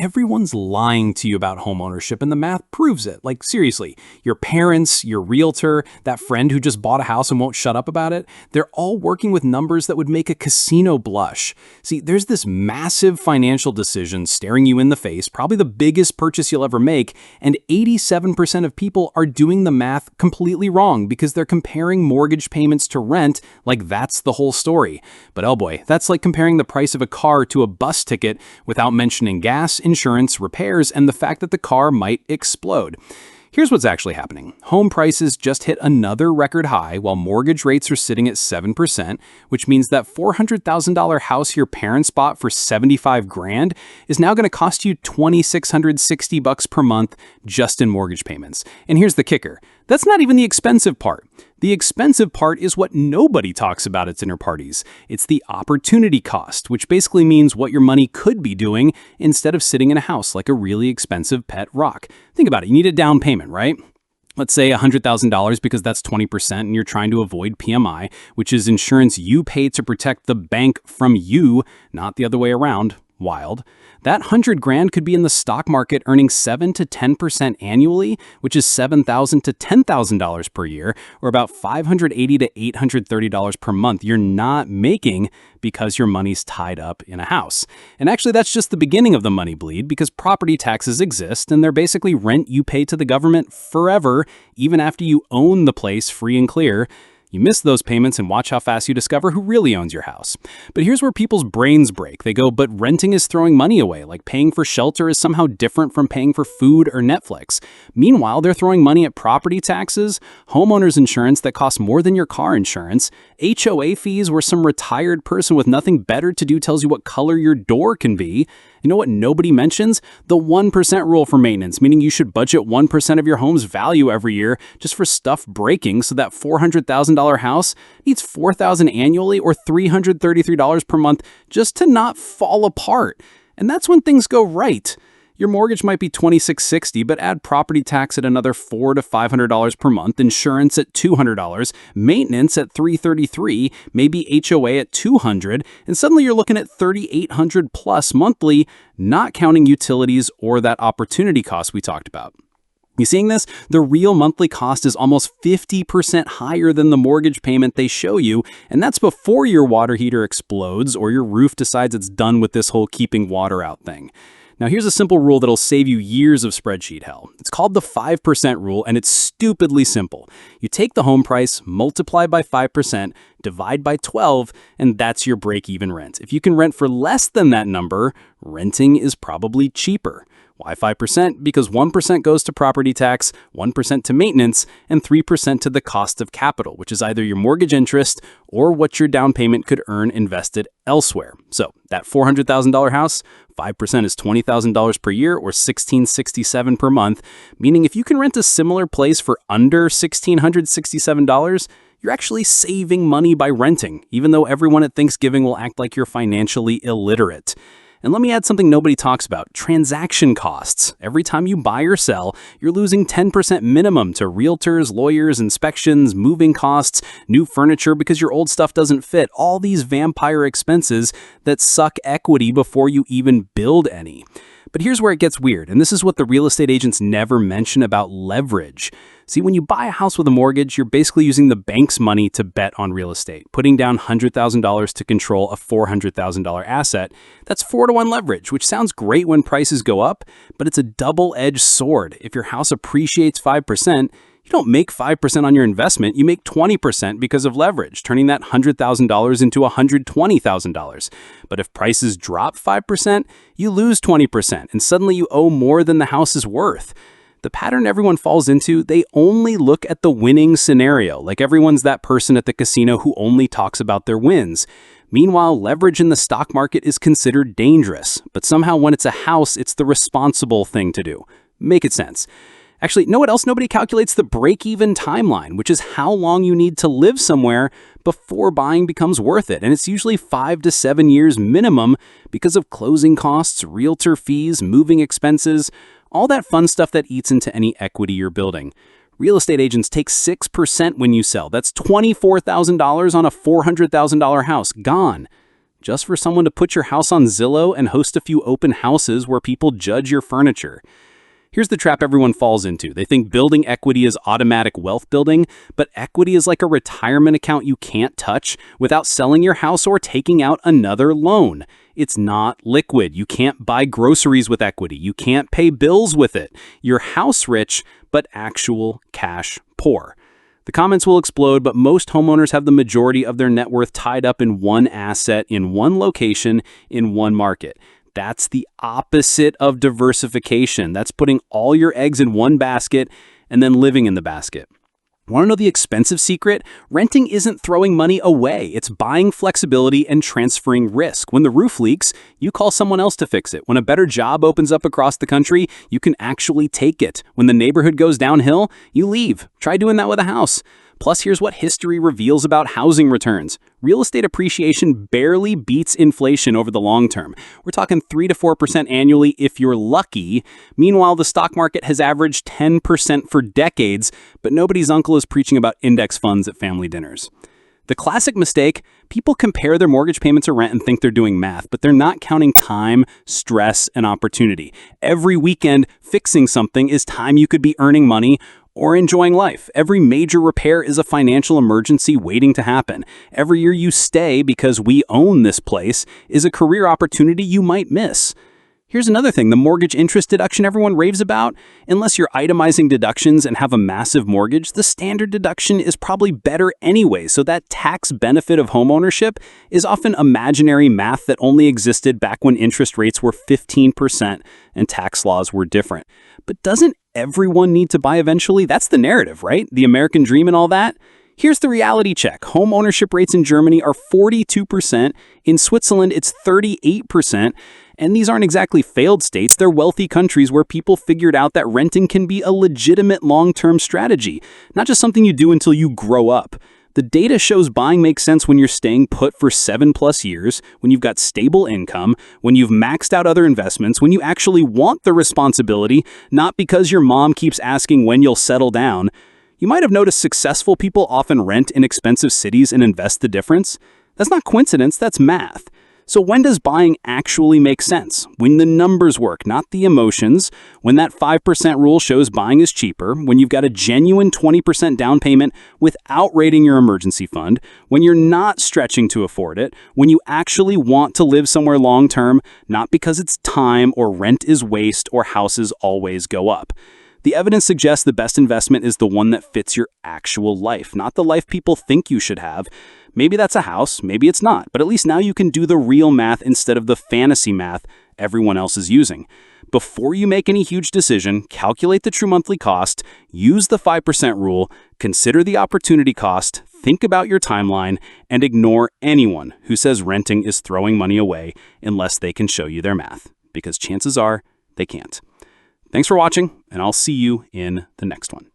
everyone's lying to you about homeownership and the math proves it. Like, seriously, your parents, your realtor, that friend who just bought a house and won't shut up about it, they're all working with numbers that would make a casino blush. See, there's this massive financial decision staring you in the face, probably the biggest purchase you'll ever make, and 87% of people are doing the math completely wrong because they're comparing mortgage payments to rent like that's the whole story. But oh boy, that's like comparing the price of a car to a bus ticket without mentioning gas, insurance, repairs, and the fact that the car might explode. Here's what's actually happening. Home prices just hit another record high while mortgage rates are sitting at 7%, which means that $400,000 house your parents bought for $75,000 is now going to cost you $2,660 per month just in mortgage payments. And here's the kicker. That's not even the expensive part. The expensive part is what nobody talks about at dinner parties. It's the opportunity cost, which basically means what your money could be doing instead of sitting in a house like a really expensive pet rock. Think about it. You need a down payment, right? Let's say $100,000 because that's 20% and you're trying to avoid PMI, which is insurance you pay to protect the bank from you, not the other way around. Wild. That $100,000 could be in the stock market earning 7 to 10% annually, which is $7,000 to $10,000 per year, or about $580 to $830 per month you're not making because your money's tied up in a house. And actually, that's just the beginning of the money bleed because property taxes exist and they're basically rent you pay to the government forever, even after you own the place free and clear. You miss those payments and watch how fast you discover who really owns your house. But here's where people's brains break. They go, but renting is throwing money away, like paying for shelter is somehow different from paying for food or Netflix. Meanwhile, they're throwing money at property taxes, homeowners insurance that costs more than your car insurance, HOA fees where some retired person with nothing better to do tells you what color your door can be. You know what nobody mentions? The 1% rule for maintenance, meaning you should budget 1% of your home's value every year just for stuff breaking, so that $400,000 house needs $4,000 annually or $333 per month just to not fall apart. And that's when things go right. Your mortgage might be $2,660, but add property tax at another $400 to $500 per month, insurance at $200, maintenance at $333, maybe HOA at $200, and suddenly you're looking at $3,800 plus monthly, not counting utilities or that opportunity cost we talked about. You seeing this? The real monthly cost is almost 50% higher than the mortgage payment they show you, and that's before your water heater explodes or your roof decides it's done with this whole keeping water out thing. Now, here's a simple rule that'll save you years of spreadsheet hell. It's called the 5% rule, and it's stupidly simple. You take the home price, multiply by 5%, divide by 12, and that's your break-even rent. If you can rent for less than that number, renting is probably cheaper. Why 5%? Because 1% goes to property tax, 1% to maintenance, and 3% to the cost of capital, which is either your mortgage interest or what your down payment could earn invested elsewhere. So that $400,000 house, 5% is $20,000 per year or $1,667 per month, meaning if you can rent a similar place for under $1,667, you're actually saving money by renting, even though everyone at Thanksgiving will act like you're financially illiterate. And let me add something nobody talks about, transaction costs. Every time you buy or sell, you're losing 10% minimum to realtors, lawyers, inspections, moving costs, new furniture because your old stuff doesn't fit, all these vampire expenses that suck equity before you even build any. But here's where it gets weird, and this is what the real estate agents never mention about leverage. See, when you buy a house with a mortgage, you're basically using the bank's money to bet on real estate, putting down $100,000 to control a $400,000 asset. That's 4-to-1 leverage, which sounds great when prices go up, but it's a double-edged sword. If your house appreciates 5%, you don't make 5% on your investment, you make 20% because of leverage, turning that $100,000 into $120,000. But if prices drop 5%, you lose 20%, and suddenly you owe more than the house is worth. The pattern everyone falls into, they only look at the winning scenario, like everyone's that person at the casino who only talks about their wins. Meanwhile, leverage in the stock market is considered dangerous, but somehow when it's a house, it's the responsible thing to do. Make it sense. Actually, know what else nobody calculates? The break-even timeline, which is how long you need to live somewhere before buying becomes worth it. And it's usually 5 to 7 years minimum because of closing costs, realtor fees, moving expenses, all that fun stuff that eats into any equity you're building. Real estate agents take 6% when you sell. That's $24,000 on a $400,000 house. Gone. just for someone to put your house on Zillow and host a few open houses where people judge your furniture. Here's the trap everyone falls into. They think building equity is automatic wealth building, but equity is like a retirement account you can't touch without selling your house or taking out another loan. It's not liquid. You can't buy groceries with equity. You can't pay bills with it. You're house rich, but actual cash poor. The comments will explode, but most homeowners have the majority of their net worth tied up in one asset, in one location, in one market. That's the opposite of diversification. That's putting all your eggs in one basket and then living in the basket. Want to know the expensive secret? Renting isn't throwing money away. It's buying flexibility and transferring risk. When the roof leaks, you call someone else to fix it. When a better job opens up across the country, you can actually take it. When the neighborhood goes downhill, you leave. Try doing that with a house. Plus, here's what history reveals about housing returns. Real estate appreciation barely beats inflation over the long term. We're talking 3 to 4% annually if you're lucky. Meanwhile, the stock market has averaged 10% for decades, but nobody's uncle is preaching about index funds at family dinners. The classic mistake, people compare their mortgage payments or rent and think they're doing math, but they're not counting time, stress, and opportunity. Every weekend, fixing something is time you could be earning money or enjoying life. Every major repair is a financial emergency waiting to happen. Every year you stay because we own this place is a career opportunity you might miss. Here's another thing, the mortgage interest deduction everyone raves about. Unless you're itemizing deductions and have a massive mortgage, the standard deduction is probably better anyway, so that tax benefit of homeownership is often imaginary math that only existed back when interest rates were 15% and tax laws were different. But doesn't everyone need to buy eventually? That's the narrative, right? The American dream and all that. Here's the reality check. Home ownership rates in Germany are 42%. In Switzerland, it's 38%. And these aren't exactly failed states. They're wealthy countries where people figured out that renting can be a legitimate long-term strategy, not just something you do until you grow up. The data shows buying makes sense when you're staying put for 7+ years, when you've got stable income, when you've maxed out other investments, when you actually want the responsibility, not because your mom keeps asking when you'll settle down. You might have noticed successful people often rent in expensive cities and invest the difference. That's not coincidence, that's math. So when does buying actually make sense? When the numbers work, not the emotions. When that 5% rule shows buying is cheaper. When you've got a genuine 20% down payment without raiding your emergency fund. When you're not stretching to afford it. When you actually want to live somewhere long term, not because it's time or rent is waste or houses always go up. The evidence suggests the best investment is the one that fits your actual life, not the life people think you should have. Maybe that's a house, maybe it's not, but at least now you can do the real math instead of the fantasy math everyone else is using. Before you make any huge decision, calculate the true monthly cost, use the 5% rule, consider the opportunity cost, think about your timeline, and ignore anyone who says renting is throwing money away unless they can show you their math, because chances are they can't. Thanks for watching, and I'll see you in the next one.